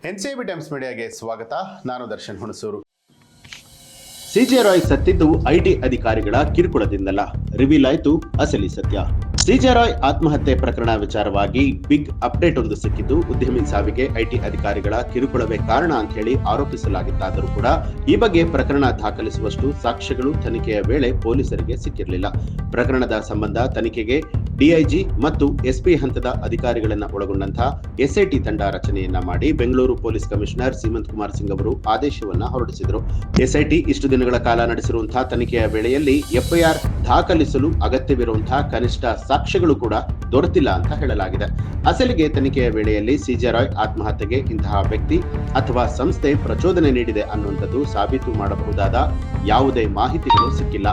NCB times ಮೀಡಿಯಾಗೆ ಸ್ವಾಗತ. ನಾನು Darshan Hunsur. CJ Roy ಸತ್ತಿದ್ದು IT ಅಧಿಕಾರಿಗಳ ಕಿರುಕುಳದಿಂದಲ್ಲ, ರಿವೀಲ್ ಆಯಿತು ಅಸಲಿ ಸತ್ಯ. ಸಿಜೆ ರಾಯ್ ಆತ್ಮಹತ್ಯೆ ಪ್ರಕರಣ ವಿಚಾರವಾಗಿ ಬಿಗ್ ಅಪ್ಡೇಟ್ ಒಂದು ಸಿಕ್ಕಿದ್ದು, ಉದ್ಯಮಿ ಸಾವಿಗೆ ಐಟಿ ಅಧಿಕಾರಿಗಳ ಕಿರುಕುಳವೇ ಕಾರಣ ಅಂತ ಹೇಳಿ ಆರೋಪಿಸಲಾಗಿತ್ತಾದರೂ ಕೂಡ ಈ ಬಗ್ಗೆ ಪ್ರಕರಣ ದಾಖಲಿಸುವಷ್ಟು ಸಾಕ್ಷ್ಯಗಳು ತನಿಖೆಯ ವೇಳೆ ಪೊಲೀಸರಿಗೆ ಸಿಕ್ಕಿರಲಿಲ್ಲ. ಪ್ರಕರಣದ ಸಂಬಂಧ ತನಿಖೆಗೆ ಡಿಐಜಿ ಮತ್ತು ಎಸ್ಪಿ ಹಂತದ ಅಧಿಕಾರಿಗಳನ್ನ ಒಳಗೊಂಡಂತಹ ಎಸ್ಐಟಿ ತಂಡ ರಚನೆಯನ್ನ ಮಾಡಿ ಬೆಂಗಳೂರು ಪೊಲೀಸ್ ಕಮಿಷನರ್ ಸೀಮಂತ್ ಕುಮಾರ್ ಸಿಂಗ್ ಅವರು ಆದೇಶವನ್ನ ಹೊರಡಿಸಿದರು. ಎಸ್ಐಟಿ ಇಷ್ಟು ದಿನಗಳ ಕಾಲ ನಡೆಸಿರುವಂತಹ ತನಿಖೆಯ ವೇಳೆಯಲ್ಲಿ ಎಫ್ಐಆರ್ ದಾಖಲಿಸಲು ಅಗತ್ಯವಿರುವಂತಹ ಕನಿಷ್ಠ ಸಾಕ್ಷ್ಯಗಳು ಕೂಡ ದೊರೆತಿಲ್ಲ ಅಂತ ಹೇಳಲಾಗಿದೆ. ಅಸಲಿಗೆ ತನಿಖೆಯ ವೇಳೆಯಲ್ಲಿ ಸಿಜೆ ರಾಯ್ ಆತ್ಮಹತ್ಯೆಗೆ ಇಂತಹ ವ್ಯಕ್ತಿ ಅಥವಾ ಸಂಸ್ಥೆ ಪ್ರಚೋದನೆ ನೀಡಿದೆ ಅನ್ನುವಂಥದ್ದು ಸಾಬೀತು ಮಾಡಬಹುದಾದ ಯಾವುದೇ ಮಾಹಿತಿಗಳು ಸಿಕ್ಕಿಲ್ಲ.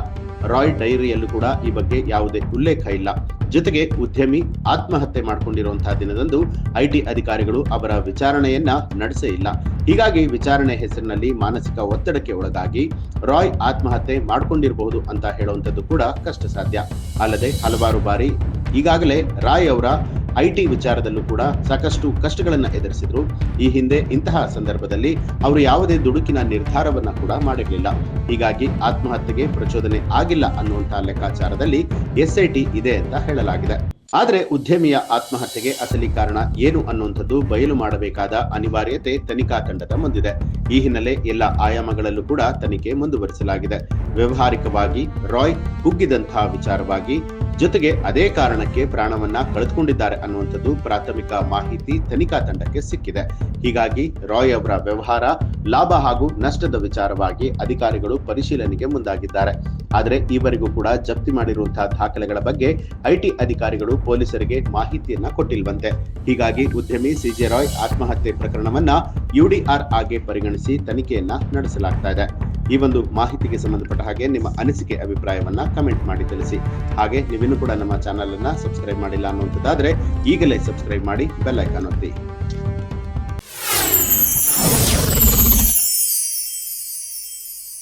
ರಾಯ್ ಡೈರಿಯಲ್ಲೂ ಕೂಡ ಈ ಬಗ್ಗೆ ಯಾವುದೇ ಉಲ್ಲೇಖ ಇಲ್ಲ. ಜೊತೆಗೆ ಉದ್ಯಮಿ ಆತ್ಮಹತ್ಯೆ ಮಾಡಿಕೊಂಡಿರುವಂತಹ ದಿನದಂದು ಐಟಿ ಅಧಿಕಾರಿಗಳು ಅವರ ವಿಚಾರಣೆಯನ್ನ ನಡೆಸೇ ಇಲ್ಲ. ಹೀಗಾಗಿ ವಿಚಾರಣೆ ಹೆಸರಿನಲ್ಲಿ ಮಾನಸಿಕ ಒತ್ತಡಕ್ಕೆ ಒಳಗಾಗಿ ರಾಯ್ ಆತ್ಮಹತ್ಯೆ ಮಾಡಿಕೊಂಡಿರಬಹುದು ಅಂತ ಹೇಳುವಂಥದ್ದು ಕೂಡ ಕಷ್ಟ ಸಾಧ್ಯ. ಅಲ್ಲದೆ ಹಲವಾರು ಬಾರಿ ಈಗಾಗಲೇ ರಾಯ್ ಅವರ ಐಟಿ ವಿಚಾರದಲ್ಲೂ ಕೂಡ ಸಾಕಷ್ಟು ಕಷ್ಟಗಳನ್ನ ಎದುರಿಸಿದ್ರು. ಈ ಹಿಂದೆ ಇಂತಹ ಸಂದರ್ಭದಲ್ಲಿ ಅವರು ಯಾವುದೇ ದುಡುಕಿನ ನಿರ್ಧಾರವನ್ನ ಕೂಡ ಮಾಡಿರಲಿಲ್ಲ. ಹೀಗಾಗಿ ಆತ್ಮಹತ್ಯೆಗೆ ಪ್ರಚೋದನೆ ಆಗಿಲ್ಲ ಅನ್ನುವಂತಹ ಲೆಕ್ಕಾಚಾರದಲ್ಲಿ ಎಸ್ಐಟಿ ಇದೆ ಅಂತ ಹೇಳಲಾಗಿದೆ. ಆದರೆ ಉದ್ಯಮಿಯ ಆತ್ಮಹತ್ಯೆಗೆ ಅಸಲಿ ಕಾರಣ ಏನು ಅನ್ನುವಂಥದ್ದು ಬಯಲು ಮಾಡಬೇಕಾದ ಅನಿವಾರ್ಯತೆ ತನಿಖಾ ತಂಡದ ಮುಂದಿದೆ. ಈ ಹಿನ್ನೆಲೆ ಎಲ್ಲ ಆಯಾಮಗಳಲ್ಲೂ ಕೂಡ ತನಿಖೆ ಮುಂದುವರಿಸಲಾಗಿದೆ. ವ್ಯವಹಾರಿಕವಾಗಿ ರಾಯ್ ಕುಗ್ಗಿದಂತಹ ವಿಚಾರವಾಗಿ ಜೊತೆಗೆ ಅದೇ ಕಾರಣಕ್ಕೆ ಪ್ರಾಣವನ್ನ ಕಳೆದುಕೊಂಡಿದ್ದಾರೆ ಅನ್ನುವಂಥದ್ದು ಪ್ರಾಥಮಿಕ ಮಾಹಿತಿ ತನಿಖಾ ತಂಡಕ್ಕೆ ಸಿಕ್ಕಿದೆ. ಹೀಗಾಗಿ ರಾಯ್ ಅವರ ವ್ಯವಹಾರ, ಲಾಭ ಹಾಗೂ ನಷ್ಟದ ವಿಚಾರವಾಗಿ ಅಧಿಕಾರಿಗಳು ಪರಿಶೀಲನೆಗೆ ಮುಂದಾಗಿದ್ದಾರೆ. ಆದರೆ ಈವರೆಗೂ ಕೂಡ ಜಪ್ತಿ ಮಾಡಿರುವಂತಹ ದಾಖಲೆಗಳ ಬಗ್ಗೆ ಐಟಿ ಅಧಿಕಾರಿಗಳು ಪೊಲೀಸರಿಗೆ ಮಾಹಿತಿಯನ್ನ ಕೊಟ್ಟಿಲ್ವಂತೆ. ಹೀಗಾಗಿ ಉದ್ಯಮಿ ಸಿಜೆ ರಾಯ್ ಆತ್ಮಹತ್ಯೆ ಪ್ರಕರಣವನ್ನ ಯುಡಿಆರ್ ಆಗಿ ಪರಿಗಣಿಸಿ ತನಿಖೆಯನ್ನ ನಡೆಸಲಾಗ್ತಾ ಇದೆ. ಈ ಒಂದು ಮಾಹಿತಿಗೆ ಸಂಬಂಧಪಟ್ಟ ಹಾಗೆ ನಿಮ್ಮ ಅನಿಸಿಕೆ, ಅಭಿಪ್ರಾಯವನ್ನ ಕಮೆಂಟ್ ಮಾಡಿ ತಿಳಿಸಿ. ಹಾಗೆ ನೀವಿನ್ನೂ ಕೂಡ ನಮ್ಮ ಚಾನೆಲ್ ಅನ್ನ ಸಬ್ಸ್ಕ್ರೈಬ್ ಮಾಡಿಲ್ಲ ಅನ್ನುವಂಥದ್ದಾದ್ರೆ ಈಗಲೇ ಸಬ್ಸ್ಕ್ರೈಬ್ ಮಾಡಿ ಬೆಲ್ ಐಕಾನ್ ಒತ್ತಿ.